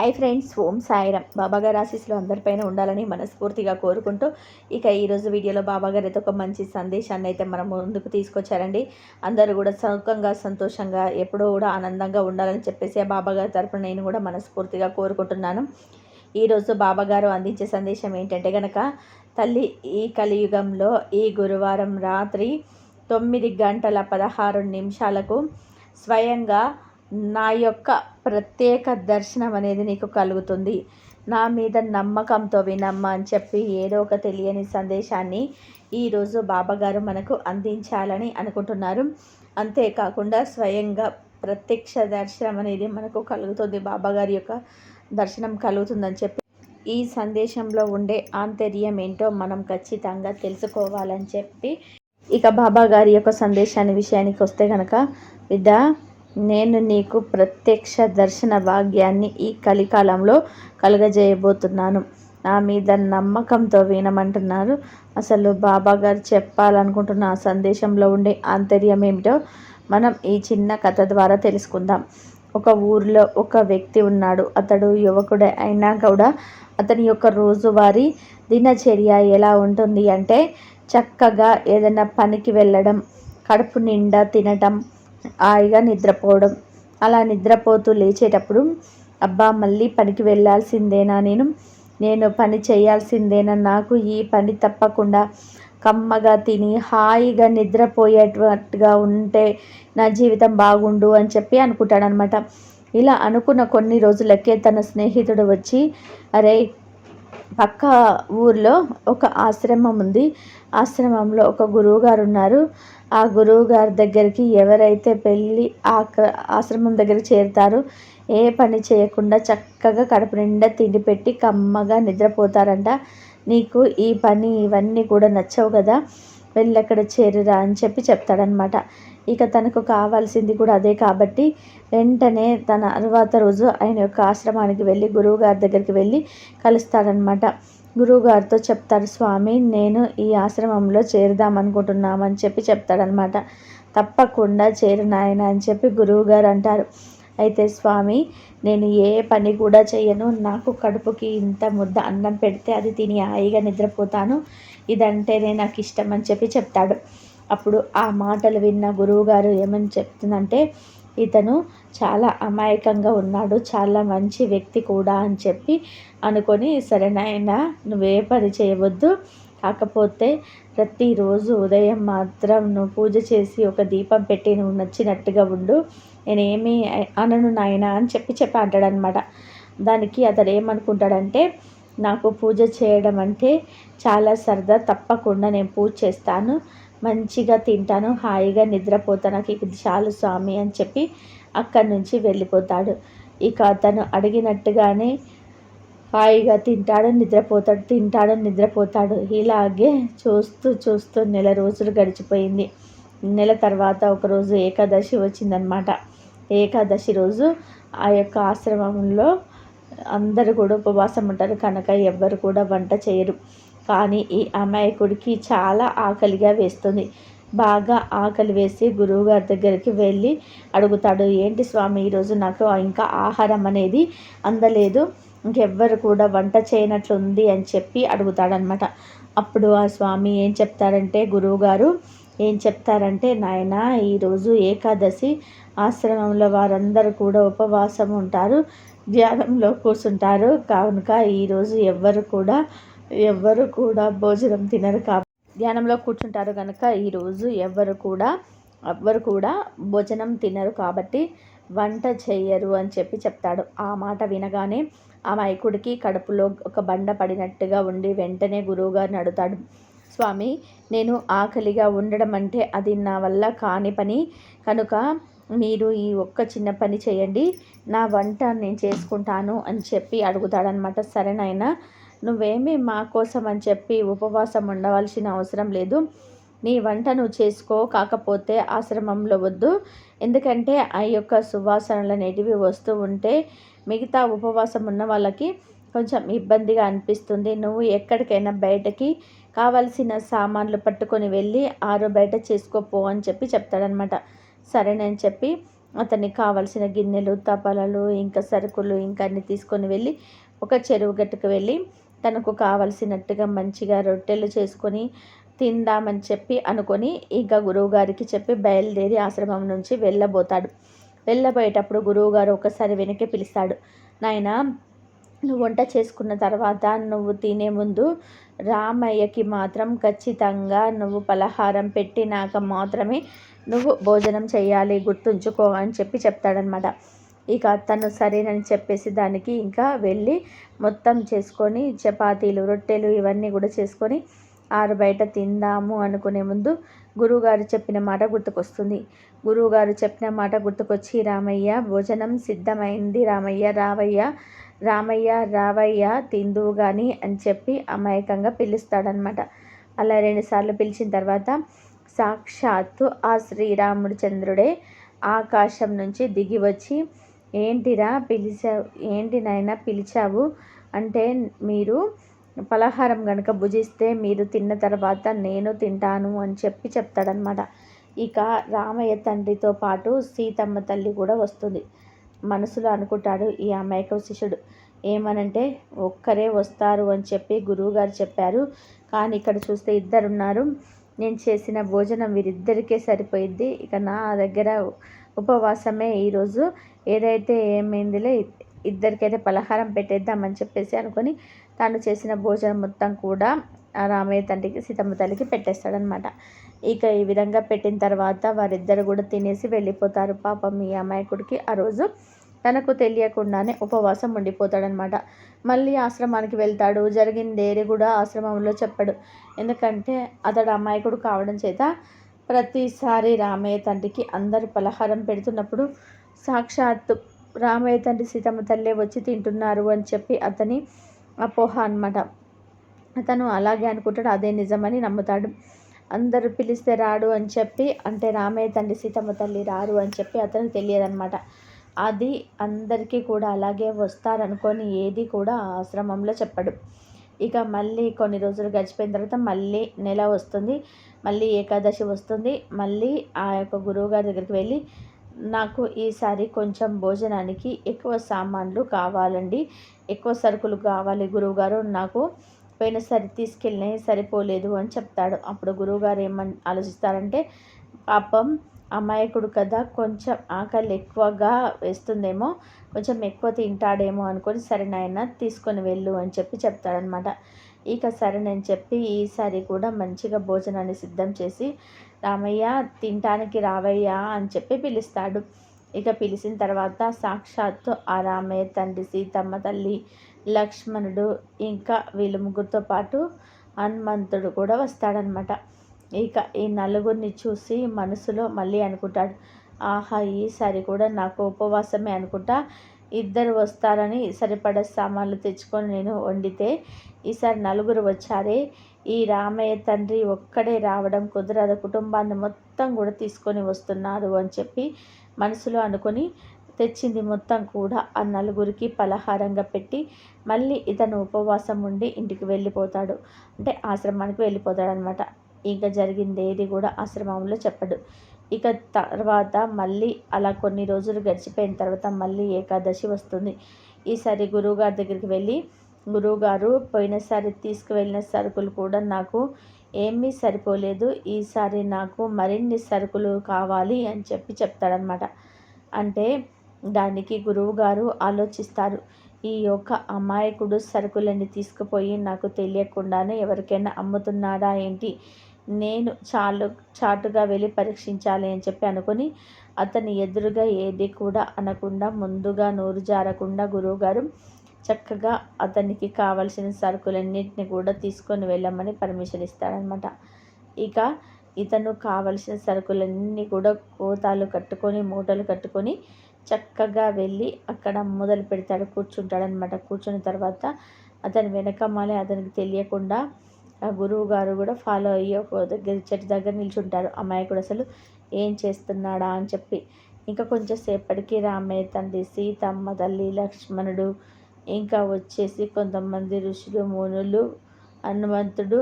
Hi friends, ఓం సాయిరామ్. బాబాగారి ఆశీస్సులు అందరిపైన ఉండాలని మనస్ఫూర్తిగా కోరుకుంటూ ఇక ఈరోజు వీడియోలో బాబాగారు అయితే ఒక మంచి సందేశాన్ని అయితే మనం ముందుకు తీసుకొచ్చారండి. అందరూ కూడా సుఖంగా సంతోషంగా ఎప్పుడూ కూడా ఆనందంగా ఉండాలని చెప్పేసి ఆ బాబాగారి తరపున నేను కూడా మనస్ఫూర్తిగా కోరుకుంటున్నాను. ఈరోజు బాబాగారు అందించే సందేశం ఏంటంటే కనుక, తల్లి ఈ కలియుగంలో ఈ గురువారం రాత్రి 9:16 స్వయంగా నా యొక్క ప్రత్యేక దర్శనం అనేది నీకు కలుగుతుంది. నా మీద నమ్మకంతో వినమ్మా అని చెప్పి ఏదో ఒక తెలియని సందేశాన్ని ఈరోజు బాబాగారు మనకు అందించాలని అనుకుంటున్నారు. అంతేకాకుండా స్వయంగా ప్రత్యక్ష దర్శనం అనేది మనకు కలుగుతుంది, బాబాగారి యొక్క దర్శనం కలుగుతుందని చెప్పి ఈ సందేశంలో ఉండే ఆంతర్యం ఏంటో మనం ఖచ్చితంగా తెలుసుకోవాలని చెప్పి ఇక బాబాగారి యొక్క సందేశాన్ని విషయానికి వస్తే కనుక, బిడ్డ, నేను నీకు ప్రత్యక్ష దర్శన భాగ్యాన్ని ఈ కలికాలంలో కలుగజేయబోతున్నాను. నా మీద నమ్మకంతో వినమంటున్నారు. అసలు బాబాగారు చెప్పాలనుకుంటున్న ఆ సందేశంలో ఉండే ఆంతర్యం ఏమిటో మనం ఈ చిన్న కథ ద్వారా తెలుసుకుందాం. ఒక ఊరిలో ఒక వ్యక్తి ఉన్నాడు. అతడు యువకుడే అయినా కూడా అతని యొక్క రోజువారీ దినచర్య ఎలా ఉంటుంది అంటే, చక్కగా ఏదైనా పనికి వెళ్ళడం, కడుపు నిండా తినటం, హాయిగా నిద్రపోవడం. అలా నిద్రపోతూ లేచేటప్పుడు, అబ్బా మళ్ళీ పనికి వెళ్ళాల్సిందేనా, నేను పని చేయాల్సిందేనా, నాకు ఈ పని తప్పకుండా కమ్మగా తిని హాయిగా నిద్రపోయేటట్టుగా ఉంటే నా జీవితం బాగుండు అని చెప్పి అనుకుంటాడనమాట. ఇలా అనుకున్న కొన్ని రోజులకే తన స్నేహితుడు వచ్చి, అరే, పక్క ఊర్లో ఒక ఆశ్రమం ఉంది, ఆశ్రమంలో ఒక గురువుగారు ఉన్నారు. ఆ గురువు గారి దగ్గరికి ఎవరైతే వెళ్ళి ఆశ్రమం దగ్గరికి చేరుతారో ఏ పని చేయకుండా చక్కగా కడుపు నిండా తిండి పెట్టి కమ్మగా నిద్రపోతారంట. నీకు ఈ పని ఇవన్నీ కూడా నచ్చవు కదా, వెళ్ళి అక్కడ చేరురా అని చెప్పి చెప్తాడనమాట. ఇక తనకు కావాల్సింది కూడా అదే కాబట్టి వెంటనే తన తర్వాత రోజు ఆయన యొక్క ఆశ్రమానికి వెళ్ళి గురువుగారి దగ్గరికి వెళ్ళి కలుస్తాడనమాట. గురువుగారితో చెప్తాడు, స్వామి, నేను ఈ ఆశ్రమంలో చేరుదామనుకుంటున్నామని చెప్పి చెప్తాడనమాట. తప్పకుండా చేరు నాయన అని చెప్పి గురువుగారు అంటారు. అయితే స్వామి, నేను ఏ పని కూడా చేయను, నాకు కడుపుకి ఇంత ముద్ద అన్నం పెడితే అది తిని హాయిగా నిద్రపోతాను, ఇదంటేనే నాకు ఇష్టం అని చెప్పి చెప్తాడు. అప్పుడు ఆ మాటలు విన్న గురువుగారు ఏమని చెప్తుందంటే, ఇతను చాలా అమాయకంగా ఉన్నాడు, చాలా మంచి వ్యక్తి కూడా అని చెప్పి అనుకొని, సరే నాయనా, నువ్వే పని చేయవద్దు, కాకపోతే ప్రతిరోజు ఉదయం మాత్రం నువ్వు పూజ చేసి ఒక దీపం పెట్టి నువ్వు నచ్చినట్టుగా ఉండు, నేనేమీ అనను నాయనా అని చెప్పి అంటాడనమాట. దానికి అతడు ఏమనుకుంటాడంటే, నాకు పూజ చేయడం అంటే చాలా సరదా, తప్పకుండా నేను పూజ చేస్తాను, మంచిగా తింటాను, హాయిగా నిద్రపోతాను, నాకు ఇది చాలు స్వామి అని చెప్పి అక్కడి నుంచి వెళ్ళిపోతాడు. ఇక అతను అడిగినట్టుగానే హాయిగా తింటాడు, నిద్రపోతాడు. ఇలాగే చూస్తూ నెల రోజులు గడిచిపోయింది. నెల తర్వాత ఒకరోజు ఏకాదశి వచ్చిందనమాట. ఏకాదశి రోజు ఆ యొక్క ఆశ్రమంలో అందరూ కూడా ఉపవాసం ఉంటారు కనుక ఎవ్వరు కూడా వంట చేయరు. కానీ ఈ అమాయకుడికి చాలా ఆకలిగా వేస్తుంది. బాగా ఆకలి వేసి గురువుగారి దగ్గరికి వెళ్ళి అడుగుతాడు, ఏంటి స్వామి, ఈరోజు నాకు ఇంకా ఆహారం అనేది అందలేదు, ఇంకెవ్వరు కూడా వంట చేయనట్లుంది అని చెప్పి అడుగుతాడనమాట. అప్పుడు ఆ స్వామి గురువుగారు ఏం చెప్తారంటే, నాయన, ఈరోజు ఏకాదశి, ఆశ్రమంలో వారందరూ కూడా ఉపవాసం ఉంటారు, ధ్యానంలో కూర్చుంటారు, కనుక ఈరోజు ఎవ్వరు కూడా భోజనం తినరు, ధ్యానంలో కూర్చుంటారు కనుక ఈరోజు ఎవ్వరు కూడా భోజనం తినరు కాబట్టి వంట చెయ్యరు అని చెప్పి చెప్తాడు. ఆ మాట వినగానే ఆ మైకుడికి కడుపులో ఒక బండ పడినట్టుగా ఉండి వెంటనే గురువుగారిని అడుగుతాడు, స్వామి, నేను ఆకలిగా ఉండడం అంటే అది నా వల్ల కాని పని, కనుక మీరు ఈ ఒక్క చిన్న పని చేయండి, నా వంట నేను చేసుకుంటాను అని చెప్పి అడుగుతాడనమాట. సరేనైనా, నువ్వేమీ మా కోసం అని చెప్పి ఉపవాసం ఉండవలసిన అవసరం లేదు, నీ వంట నువ్వు చేసుకో, కాకపోతే ఆశ్రమంలో వద్దు, ఎందుకంటే ఆ యొక్క సువాసనలు అనేటివి వస్తూ ఉంటే మిగతా ఉపవాసం ఉన్న వాళ్ళకి కొంచెం ఇబ్బందిగా అనిపిస్తుంది, నువ్వు ఎక్కడికైనా బయటకి కావలసిన సామాన్లు పట్టుకొని వెళ్ళి బయట చేసుకోపో అని చెప్పి చెప్తాడనమాట. సరేనని చెప్పి అతనికి కావలసిన గిన్నెలు, తపాలాలు, ఇంకా సరుకులు ఇంకా అన్నీ తీసుకొని వెళ్ళి ఒక చెరువు గట్టుకు వెళ్ళి తనకు కావలసినట్టుగా మంచిగా రొట్టెలు చేసుకొని తిందామని చెప్పి అనుకొని ఇంకా గురువుగారికి చెప్పి బయలుదేరి ఆశ్రమం నుంచి వెళ్ళబోతాడు. వెళ్ళబోయేటప్పుడు గురువుగారు ఒకసారి వెనక్కి పిలుస్తాడు. నాయనా, నువ్వు వంట చేసుకున్న తర్వాత నువ్వు తినే ముందు రామయ్యకి మాత్రం ఖచ్చితంగా నువ్వు పలహారం పెట్టినాక మాత్రమే నువ్వు భోజనం చేయాలి, గుర్తుంచుకో అని చెప్పి చెప్తాడనమాట. ఇక తను సరేనని చెప్పేసి దానికి ఇంకా వెళ్ళి మొత్తం చేసుకొని చపాతీలు, రొట్టెలు ఇవన్నీ కూడా చేసుకొని ఆరు బయట తిందాము అనుకునే ముందు గురువుగారు చెప్పిన మాట గుర్తుకొస్తుంది. గురువుగారు చెప్పిన మాట గుర్తుకొచ్చి, రామయ్య భోజనం సిద్ధమైంది, రామయ్య రావయ్య, రామయ్య రావయ్య తిందువు కానీ అని చెప్పి అమాయకంగా పిలుస్తాడనమాట. అలా 2 సార్లు పిలిచిన తర్వాత సాక్షాత్తు ఆ శ్రీరాముడు చంద్రుడే ఆకాశం నుంచి దిగి వచ్చి, ఏంటిరా పిలిచావు, ఏంటి నాయనా పిలిచావు అంటే, మీరు పలహారం కనుక భుజిస్తే మీరు తిన్న తర్వాత నేను తింటాను అని చెప్పి చెప్తాడనమాట. ఇక రామయ్య తండ్రితో పాటు సీతమ్మ తల్లి కూడా వస్తుంది. మనసులో అనుకుంటాడు ఈ అమాయక శిష్యుడు. ఏమనంటే, ఒక్కరే వస్తారు అని చెప్పి గురువుగారు చెప్పారు, కానీ ఇక్కడ చూస్తే ఇద్దరున్నారు. నేను చేసిన భోజనం వీరిద్దరికే సరిపోయిద్ది. ఇక నా దగ్గర ఉపవాసమే ఈరోజు. ఏదైతే ఏమైందిలే, ఇద్దరికైతే పలహారం పెట్టేద్దామని చెప్పేసి అనుకొని తాను చేసిన భోజనం మొత్తం కూడా రామయ్య తండ్రికి, సీతమ్మ తల్లికి పెట్టేస్తాడనమాట. ఇక ఈ విధంగా పెట్టిన తర్వాత వారిద్దరు కూడా తినేసి వెళ్ళిపోతారు. పాపం ఈ అమాయకుడికి ఆ రోజు తనకు తెలియకుండానే ఉపవాసం ఉండిపోతాడనమాట. మళ్ళీ ఆశ్రమానికి వెళ్తాడు. జరిగిందేది కూడా ఆశ్రమంలో చెప్పడు. ఎందుకంటే అతడు అమాయకుడు కావడం చేత ప్రతిసారి రామయ్య తండ్రికి అందరు పలహారం పెడుతున్నప్పుడు సాక్షాత్తు రామయ్య తండ్రి, సీతమ్మ తల్లే వచ్చి తింటున్నారు అని చెప్పి అతని అపోహ అనమాట. అతను అలాగే అనుకుంటాడు, అదే నిజమని నమ్ముతాడు. అందరూ పిలిస్తే రాడు అని చెప్పి, అంటే రామయ్య తండ్రి, సీతమ్మ తల్లి రారు అని చెప్పి అతనికి తెలియదనమాట. అది అందరికీ కూడా అలాగే వస్తారనుకొని ఏది కూడా ఆశ్రమంలో చెప్పడు. ఇక మళ్ళీ కొన్ని రోజులు గడిచిపోయిన తర్వాత మళ్ళీ నెల వస్తుంది, మళ్ళీ ఏకాదశి వస్తుంది. మళ్ళీ ఆ యొక్క గురువుగారి దగ్గరికి వెళ్ళి, నాకు ఈసారి కొంచెం భోజనానికి ఎక్కువ సామాన్లు కావాలండి, ఎక్కువ సరుకులు కావాలి గురువుగారు, నాకు పోయినసారి తీసుకెళ్ళినవి సరిపోలేదు అని చెప్తాడు. అప్పుడు గురువుగారు ఏమని ఆలోచిస్తారంటే, పాపం అమాయకుడు కదా, కొంచెం ఆకలి ఎక్కువగా వేస్తుందేమో, కొంచెం ఎక్కువ తింటాడేమో అనుకొని, సరే నాయన తీసుకొని వెళ్ళు అని చెప్పి చెప్తాడనమాట. ఇక సరేనని చెప్పి ఈసారి కూడా మంచిగా భోజనాన్ని సిద్ధం చేసి, రామయ్య తినటానికి రావయ్యా అని చెప్పి పిలుస్తాడు. ఇక పిలిచిన తర్వాత సాక్షాత్తు ఆ రామయ్య తండ్రి, సీతమ్మ తల్లి, లక్ష్మణుడు ఇంకా వీళ్ళు ముగ్గురితో పాటు హనుమంతుడు కూడా వస్తాడనమాట. ఇక ఈ నలుగురిని చూసి మనసులో మళ్ళీ అనుకుంటాడు, ఆహా ఈసారి కూడా నాకు ఉపవాసమే అనుకుంటా, ఇద్దరు వస్తారని సరిపడ సామాన్లు తెచ్చుకొని నేను వండితే ఈసారి నలుగురు వచ్చారే, ఈ రామయ్య తండ్రి ఒక్కడే రావడం కుదరదు, కుటుంబాన్ని మొత్తం కూడా తీసుకొని వస్తున్నారు అని చెప్పి మనసులో అనుకొని తెచ్చింది మొత్తం కూడా ఆ నలుగురికి పలహారంగా పెట్టి మళ్ళీ ఇతను ఉపవాసం ఉండి ఇంటికి వెళ్ళిపోతాడు. అంటే ఆశ్రమానికి వెళ్ళిపోతాడనమాట. ఇంకా జరిగింది ఏది కూడా ఆశ్రమంలో చెప్పడు. ఇక తర్వాత మళ్ళీ అలా కొన్ని రోజులు గడిచిపోయిన తర్వాత మళ్ళీ ఏకాదశి వస్తుంది. ఈసారి గురువుగారి దగ్గరికి వెళ్ళి, గురువుగారు పోయినసారి తీసుకువెళ్ళిన సరుకులు కూడా నాకు ఏమీ సరిపోలేదు, ఈసారి నాకు మరిన్ని సరుకులు కావాలి అని చెప్పి చెప్తాడనమాట. అంటే దానికి గురువుగారు ఆలోచిస్తారు, ఈ యొక్క అమాయకుడు సరుకులన్నీ తీసుకుపోయి నాకు తెలియకుండానే ఎవరికైనా అమ్ముతున్నాడా ఏంటి, నేను చాటుగా వెళ్ళి పరీక్షించాలి అని చెప్పి అనుకుని అతని ఎదురుగా ఏది కూడా అనకుండా, ముందుగా నోరు జారకుండా గురువుగారు చక్కగా అతనికి కావలసిన సరుకులన్నింటినీ కూడా తీసుకొని వెళ్ళమని పర్మిషన్ ఇస్తాడనమాట. ఇక ఇతను కావలసిన సరుకులన్నీ కూడా కోతాలు కట్టుకొని, మూటలు కట్టుకొని చక్కగా వెళ్ళి అక్కడ మొదలు పెడతాడు, కూర్చుంటాడనమాట. కూర్చున్న తర్వాత అతని వెనకమాలే అతనికి తెలియకుండా ఆ గురువు గారు కూడా ఫాలో అయ్యి ఒక దగ్గర చెట్టు దగ్గర నిల్చుంటారు. అమాయకుడు అసలు ఏం చేస్తున్నాడా అని చెప్పి. ఇంకా కొంచెం సేపటికి రామయ్య తండ్రి, సీతమ్మ తల్లి, లక్ష్మణుడు ఇంకా వచ్చేసి కొంతమంది ఋషులు, మునులు, హనుమంతుడు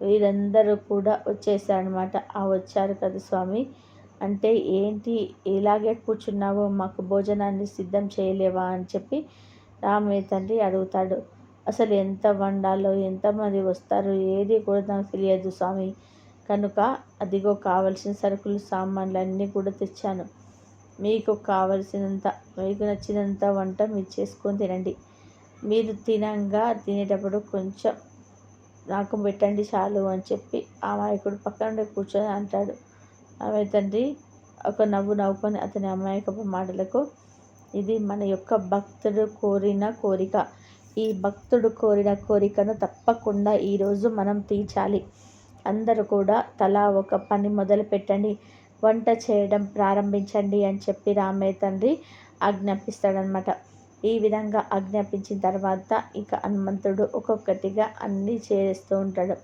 వీరందరూ కూడా వచ్చేసారనమాట. వచ్చారు కదా స్వామి అంటే ఏంటి ఇలాగే కూర్చున్నావు, మాకు భోజనాన్ని సిద్ధం చేయలేవా అని చెప్పి రామయ్య తండ్రి అడుగుతాడు. అసలు ఎంత వండాలో, ఎంతమంది వస్తారు ఏది కూడా నాకు తెలియదు స్వామి. కనుక అదిగో కావలసిన సరుకులు సామాన్లు అన్నీ కూడా తెచ్చాను. మీకు కావలసినంత, మీకు నచ్చినంత వంట మీరు చేసుకొని తినండి. మీరు తినేటప్పుడు కొంచెం నాకు పెట్టండి చాలు అని చెప్పి అమాయకుడు పక్కన కూర్చొని అంటాడు. ఆమె తండ్రి ఒక నవ్వు నవ్వుకొని అతని అమాయకపు మాటలకు, ఇది మన యొక్క భక్తుడు కోరిన కోరిక. ఈ భక్తుడు కోరిన కోరికను తప్పకుండా ఈరోజు మనం తీర్చాలి. అందరూ కూడా తలా ఒక పని మొదలు పెట్టండి, వంట చేయడం ప్రారంభించండి అని చెప్పి రామయ్య తండ్రి ఆజ్ఞాపిస్తాడనమాట. ఈ విధంగా ఆజ్ఞాపించిన తర్వాత ఇక హనుమంతుడు ఒక్కొక్కటిగా అన్నీ చేస్తూ ఉంటాడు.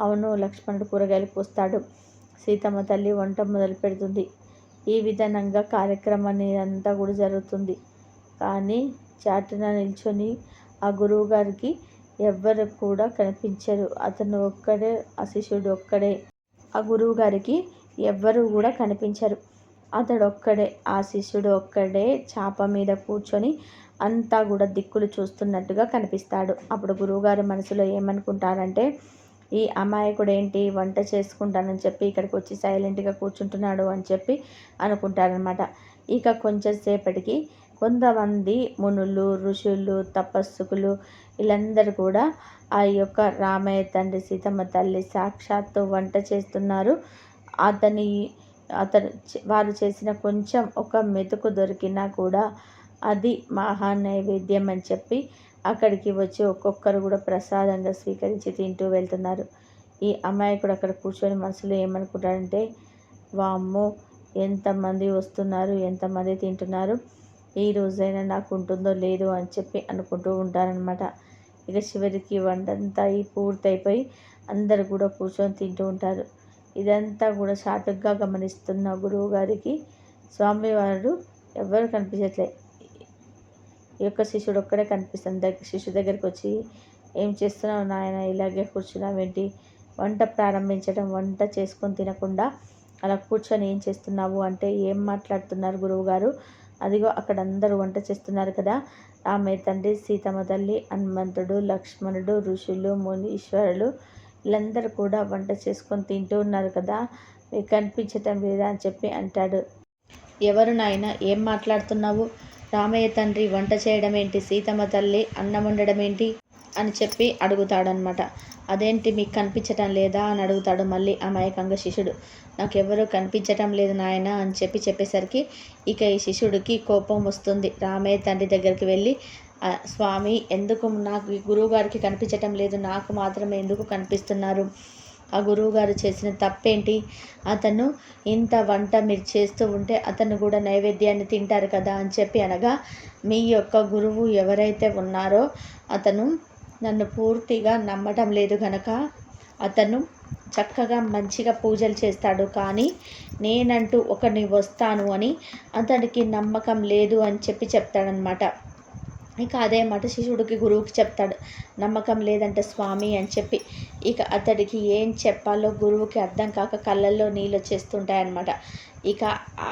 అవును, లక్ష్మణుడు కూరగాయలు కోస్తాడు, సీతమ్మ తల్లి వంట మొదలు పెడుతుంది. ఈ విధంగా కార్యక్రమాన్ని అంతా కూడా జరుగుతుంది. కానీ చాటున నిల్చొని ఆ గురువు గారికి ఎవ్వరు కూడా కనిపించరు. అతను ఒక్కడే, ఆ శిష్యుడు ఒక్కడే. ఆ గురువు గారికి ఎవ్వరు కూడా కనిపించరు. అతడు ఒక్కడే, ఆ శిష్యుడు ఒక్కడే చాప మీద కూర్చొని అంతా కూడా దిక్కులు చూస్తున్నట్టుగా కనిపిస్తాడు. అప్పుడు గురువుగారి మనసులో ఏమనుకుంటారంటే, ఈ అమాయకుడు ఏంటి వంట చేసుకుంటానని చెప్పి ఇక్కడికి వచ్చి సైలెంట్గా కూర్చుంటున్నాడు అని చెప్పి అనుకుంటారనమాట. ఇక కొంచెం సేపటికి కొంతమంది మునులు, ఋషులు, తపస్సుకులు వీళ్ళందరూ కూడా ఆ యొక్క రామయ్య తండ్రి, సీతమ్మ తల్లి సాక్షాత్తు వంట చేస్తున్నారు. వారు చేసిన కొంచెం ఒక మెతుకు దొరికినా కూడా అది మహా నైవేద్యం అని చెప్పి అక్కడికి వచ్చి ఒక్కొక్కరు కూడా ప్రసాదంగా స్వీకరించి తింటూ వెళ్తున్నారు. ఈ అమాయకుడు అక్కడ కూర్చొని మనసులో ఏమనుకుంటాడంటే, వామ్మో ఎంతమంది వస్తున్నారు, ఎంతమంది తింటున్నారు, ఈ రోజైనా నాకు ఉంటుందో లేదో అని చెప్పి అనుకుంటూ ఉంటారనమాట. ఇక చివరికి వంటంతా పూర్తయిపోయి అందరు కూడా కూర్చొని తింటూ ఉంటారు. ఇదంతా కూడా చాటుగా గమనిస్తున్న గురువు గారికి స్వామివారు ఎవరు కనిపించట్లే. ఈ యొక్క శిష్యుడు ఒక్కడే కనిపిస్తుంది. శిష్యు దగ్గరికి వచ్చి, ఏం చేస్తున్నావు నాయన, ఇలాగే కూర్చున్నావేంటి, వంట ప్రారంభించడం, వంట చేసుకొని తినకుండా అలా కూర్చొని ఏం చేస్తున్నావు అంటే, ఏం మాట్లాడుతున్నారు గురువుగారు, అదిగో అక్కడ అందరూ వంట చేస్తున్నారు కదా, రామయ్య తండ్రి, సీతమ్మ తల్లి, హనుమంతుడు, లక్ష్మణుడు, ఋషులు, మునీశ్వరులు వీళ్ళందరూ కూడా వంట చేసుకొని తింటూ ఉన్నారు కదా, మీకు కనిపించటం లేదా అని చెప్పి అంటాడు. ఎవరు నాయన, ఏం మాట్లాడుతున్నావు, రామయ్య తండ్రి వంట చేయడం ఏంటి, సీతమ్మ తల్లి అన్నం వండడం ఏంటి అని చెప్పి అడుగుతాడనమాట. అదేంటి మీకు కనిపించటం లేదా అని అడుగుతాడు మళ్ళీ అమాయకంగా శిష్యుడు. నాకెవరూ కనిపించటం లేదు నాయన అని చెప్పేసరికి ఇక ఈ శిష్యుడికి కోపం వస్తుంది. రామయ్య తండ్రి దగ్గరికి వెళ్ళి, స్వామి ఎందుకు నాకు ఈ గురువుగారికి కనిపించటం లేదు, నాకు మాత్రమే ఎందుకు కనిపిస్తున్నారు, ఆ గురువుగారు చేసిన తప్పేంటి, అతను ఇంత వంట మీరు చేస్తూ ఉంటే అతను కూడా నైవేద్యాన్ని తింటారు కదా అని చెప్పి అనగా, మీ యొక్క గురువు ఎవరైతే ఉన్నారో అతను నన్ను పూర్తిగా నమ్మటం లేదు కనుక అతను చక్కగా మంచిగా పూజలు చేస్తాడు, కానీ నేనంటూ ఒకరిని వస్తాను అని అతడికి నమ్మకం లేదు అని చెప్తాడనమాట. ఇక అదే మాట శిష్యుడికి గురువుకి చెప్తాడు, నమ్మకం లేదంటే స్వామి అని చెప్పి. ఇక అతడికి ఏం చెప్పాలో గురువుకి అర్థం కాక కళ్ళల్లో నీళ్ళు వచ్చేస్తుంటాయన్నమాట. ఇక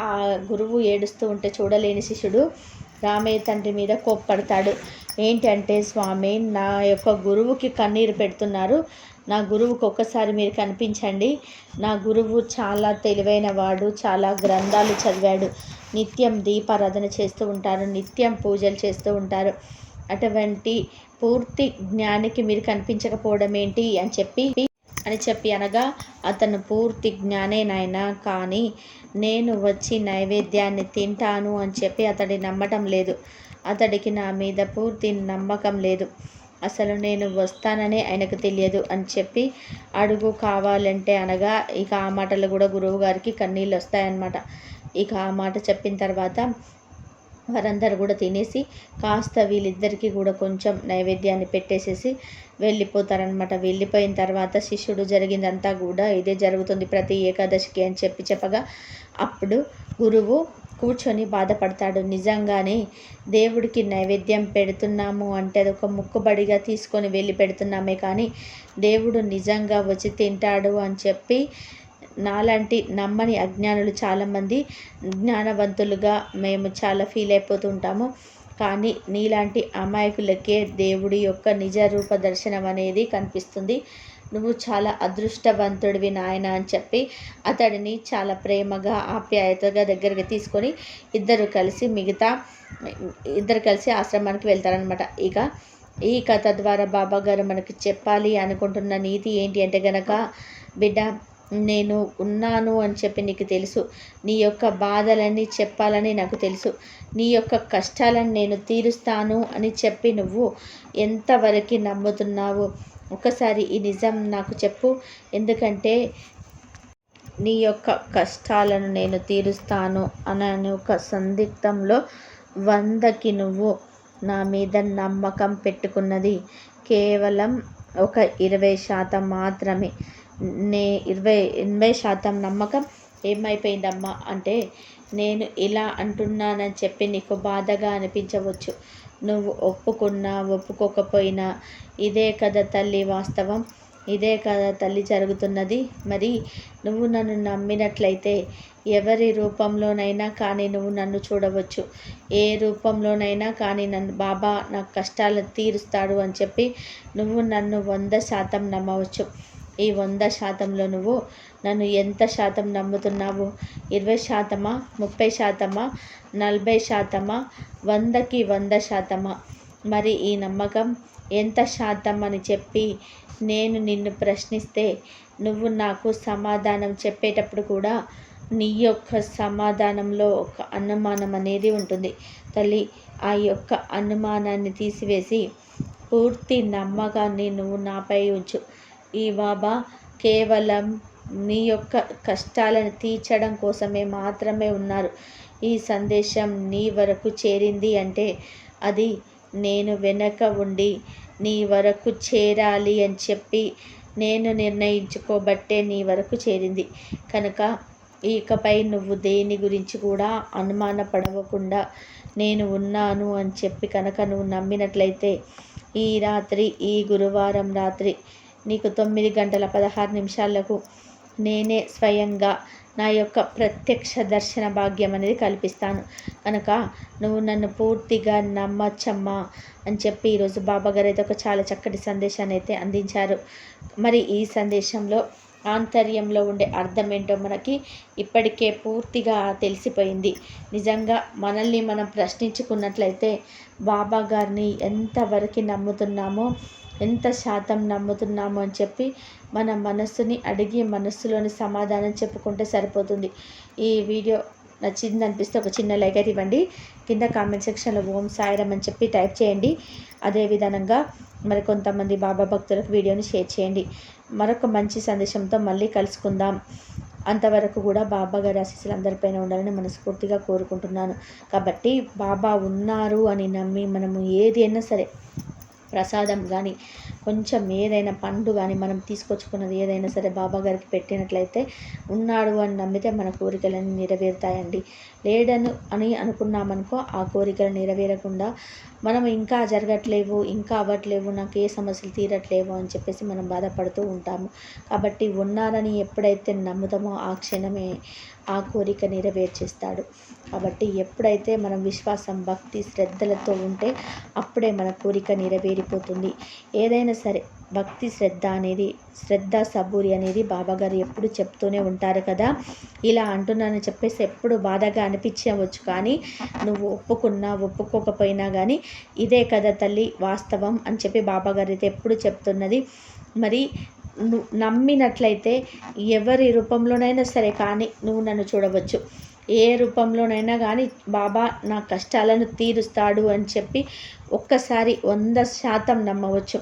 ఆ గురువు ఏడుస్తూ ఉంటే చూడలేని శిష్యుడు రామయ్య తండ్రి మీద కోప్పడతాడు. ఏంటంటే, స్వామి నా యొక్క గురువుకి కన్నీరు పెడుతున్నారు, నా గురువుకి ఒక్కసారి మీరు కనిపించండి, నా గురువు చాలా తెలివైన వాడు, చాలా గ్రంథాలు చదివాడు, నిత్యం దీపారాధన చేస్తూ ఉంటారు, నిత్యం పూజలు చేస్తూ ఉంటారు, అటువంటి పూర్తి జ్ఞానికి మీరు కనిపించకపోవడం ఏంటి అని చెప్పి అనగా, అతను పూర్తి జ్ఞానే నాయన, కానీ నేను వచ్చి నైవేద్యాన్ని తింటాను అని చెప్పి అతడి నమ్మటం లేదు, అతడికి నా మీద పూర్తి నమ్మకం లేదు, అసలు నేను వస్తాననే ఆయనకు తెలియదు అని చెప్పి అడుగు కావాలంటే అనగా, ఇక ఆ మాటలు కూడా గురువు గారికి కన్నీళ్ళు వస్తాయన్నమాట. ఇక ఆ మాట చెప్పిన తర్వాత వారందరూ కూడా తినేసి కాస్త వీళ్ళిద్దరికీ కూడా కొంచెం నైవేద్యాన్ని పెట్టేసేసి వెళ్ళిపోతారనమాట. వెళ్ళిపోయిన తర్వాత శిష్యుడు జరిగిందంతా కూడా ఇదే జరుగుతుంది ప్రతి ఏకాదశికి అని చెప్పగా, అప్పుడు గురువు కూర్చొని బాధపడతాడు. నిజంగానే దేవుడికి నైవేద్యం పెడుతున్నాము అంటే అది ఒక మొక్కుబడిగా తీసుకొని వెళ్ళి పెడుతున్నామే, కానీ దేవుడు నిజంగా వచ్చి తింటాడు అని చెప్పి నాలాంటి నమ్మని అజ్ఞానులు చాలామంది జ్ఞానవంతులుగా మేము చాలా ఫీల్ అయిపోతూ ఉంటాము. కానీ నీలాంటి అమాయకులకే దేవుడి యొక్క నిజ రూప దర్శనం అనేది కనిపిస్తుంది. నువ్వు చాలా అదృష్టవంతుడివి నాయన అని చెప్పి అతడిని చాలా ప్రేమగా ఆప్యాయతగా దగ్గరికి తీసుకొని ఇద్దరు కలిసి ఆశ్రమానికి వెళ్తారనమాట. ఇక ఈ కథ ద్వారా బాబా గారు మనకి చెప్పాలి అనుకుంటున్న నీతి ఏంటి అంటే గనక, బిడ్డ నేను ఉన్నాను అని చెప్పి నీకు తెలుసు. నీ యొక్క బాధలన్నీ చెప్పాలని నాకు తెలుసు. నీ యొక్క కష్టాలను నేను తీరుస్తాను అని చెప్పి నువ్వు ఎంతవరకు నమ్ముతున్నావు? ఒకసారి ఈ నిజం నాకు చెప్పు. ఎందుకంటే నీ యొక్క కష్టాలను నేను తీరుస్తాను అనే ఒక సందిగ్ధంలో 100కి నువ్వు నా మీద నమ్మకం పెట్టుకున్నది కేవలం ఒక 20% మాత్రమే. 80% నమ్మకం ఏమైపోయిందమ్మా అంటే, నేను ఇలా అంటున్నానని చెప్పి నీకు బాధగా అనిపించవచ్చు. నువ్వు ఒప్పుకున్నా ఒప్పుకోకపోయినా ఇదే కదా తల్లి వాస్తవం, ఇదే కదా తల్లి జరుగుతున్నది. మరి నువ్వు నన్ను నమ్మినట్లయితే ఎవరి రూపంలోనైనా కానీ నువ్వు నన్ను చూడవచ్చు. ఏ రూపంలోనైనా కానీ నన్ను బాబా నా కష్టాలు తీరుస్తాడు అని చెప్పి నువ్వు నన్ను 100% నమ్మవచ్చు. ఈ 100%లో నువ్వు నన్ను ఎంత శాతం నమ్ముతున్నావు? 20%, 30%, 40%, 100కి 100%? మరి ఈ నమ్మకం ఎంత శాతం అని చెప్పి నేను నిన్ను ప్రశ్నిస్తే నువ్వు నాకు సమాధానం చెప్పేటప్పుడు కూడా నీ యొక్క సమాధానంలో ఒక అనుమానం అనేది ఉంటుంది. తల్లి, ఆ యొక్క అనుమానాన్ని తీసివేసి పూర్తి నమ్మకాన్ని నువ్వు నాపై ఉంచు. ఈ బాబా కేవలం నీ యొక్క కష్టాలను తీర్చడం కోసమే మాత్రమే ఉన్నారు. ఈ సందేశం నీ వరకు చేరింది అంటే అది నేను వెనక ఉండి నీ వరకు చేరాలి అని చెప్పి నేను నిర్ణయించుకోబట్టే నీ వరకు చేరింది. కనుక ఇకపై నువ్వు దేని గురించి కూడా అనుమానపడవకుండా నేను ఉన్నాను అని చెప్పి కనుక నువ్వు నమ్మినట్లయితే ఈ రాత్రి, ఈ గురువారం రాత్రి నీకు 9:16 నేనే స్వయంగా నా యొక్క ప్రత్యక్ష దర్శన భాగ్యం అనేది కల్పిస్తాను. కనుక నువ్వు నన్ను పూర్తిగా నమ్మచ్చమ్మా అని చెప్పి ఈరోజు బాబా గారు అయితే ఒక చాలా చక్కటి సందేశాన్ని అయితే అందించారు. మరి ఈ సందేశంలో ఆంతర్యంలో ఉండే అర్థం ఏంటో మనకి ఇప్పటికే పూర్తిగా తెలిసిపోయింది. నిజంగా మనల్ని మనం ప్రశ్నించుకున్నట్లయితే బాబా గారిని ఎంతవరకు నమ్ముతున్నామో, ఎంత శాతం నమ్ముతున్నాము అని చెప్పి మన మనస్సుని అడిగి మనస్సులోని సమాధానం చెప్పుకుంటే సరిపోతుంది. ఈ వీడియో నచ్చిందనిపిస్తే ఒక చిన్న లైక్ అయితే ఇవ్వండి. కింద కామెంట్ సెక్షన్లో ఓం సాయిరామ్ అని చెప్పి టైప్ చేయండి. అదేవిధంగా మరి కొంతమంది బాబా భక్తులకు వీడియోని షేర్ చేయండి. మరొక మంచి సందేశంతో మళ్ళీ కలుసుకుందాం. అంతవరకు కూడా బాబా గారి ఆశీస్సులు అందరిపైన ఉండాలని మనస్ఫూర్తిగా కోరుకుంటున్నాను. కాబట్టి బాబా ఉన్నారు అని నమ్మి మనము ఏదైనా సరే, ప్రసాదం కానీ, కొంచెం ఏదైనా పండు కానీ మనం తీసుకొచ్చుకున్నది ఏదైనా సరే బాబా గారికి పెట్టినట్లయితే ఉన్నాడు అని నమ్మితే మన కోరికలన్నీ నెరవేరుతాయండి. లేడను అని అనుకున్నామనుకో ఆ కోరికలు నెరవేరకుండా మనం ఇంకా జరగట్లేవు, ఇంకా అవ్వట్లేవు, నాకు ఏ సమస్యలు తీరట్లేవు అని చెప్పేసి మనం బాధపడుతూ ఉంటాము. కాబట్టి ఉన్నారని ఎప్పుడైతే నమ్ముతామో ఆ క్షణమే ఆ కోరిక నెరవేర్చేస్తాడు. కాబట్టి ఎప్పుడైతే మనం విశ్వాసం, భక్తి, శ్రద్ధలతో ఉంటే అప్పుడే మన కోరిక నెరవేరిపోతుంది. ఏదైనా సరే భక్తి, శ్రద్ధ సబూరి అనేది బాబాగారు ఎప్పుడు చెప్తూనే ఉంటారు కదా. ఇలా అంటున్నానని చెప్పేసి ఎప్పుడు బాధగా అనిపించవచ్చు, కానీ నువ్వు ఒప్పుకున్నా ఒప్పుకోకపోయినా కానీ ఇదే కదా తల్లి వాస్తవం అని చెప్పి బాబాగారు అయితే ఎప్పుడు చెప్తున్నది. మరి నువ్వు నమ్మినట్లయితే ఎవరి రూపంలోనైనా సరే కానీ నువ్వు నన్ను చూడవచ్చు. ఏ రూపంలోనైనా కానీ బాబా నా కష్టాలను తీరుస్తాడు అని చెప్పి ఒక్కసారి 100% నమ్మవచ్చు.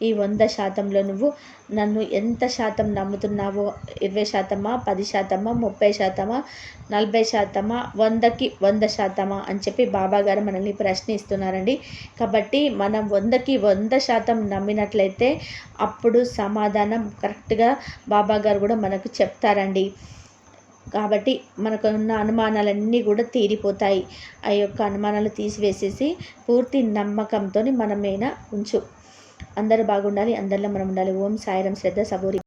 ఈ 100%లో నువ్వు నన్ను ఎంత శాతం నమ్ముతున్నావో, 20%, 10%, 30%, 40%, 100కి 100% అని చెప్పి బాబా గారు మనల్ని ప్రశ్నిస్తున్నారండి. కాబట్టి మనం 100కి 100% నమ్మినట్లయితే అప్పుడు సమాధానం కరెక్ట్గా బాబా గారు కూడా మనకు చెప్తారండి. కాబట్టి మనకు ఉన్న అనుమానాలన్నీ కూడా తీరిపోతాయి. ఆ యొక్క అనుమానాలు తీసివేసేసి పూర్తి నమ్మకంతో మనమేనా ఉంచు. అందరూ బాగుండాలి, అందరిలో మనం ఉండాలి. ఓం సాయిరామ్. శ్రద్ధ సబూరి.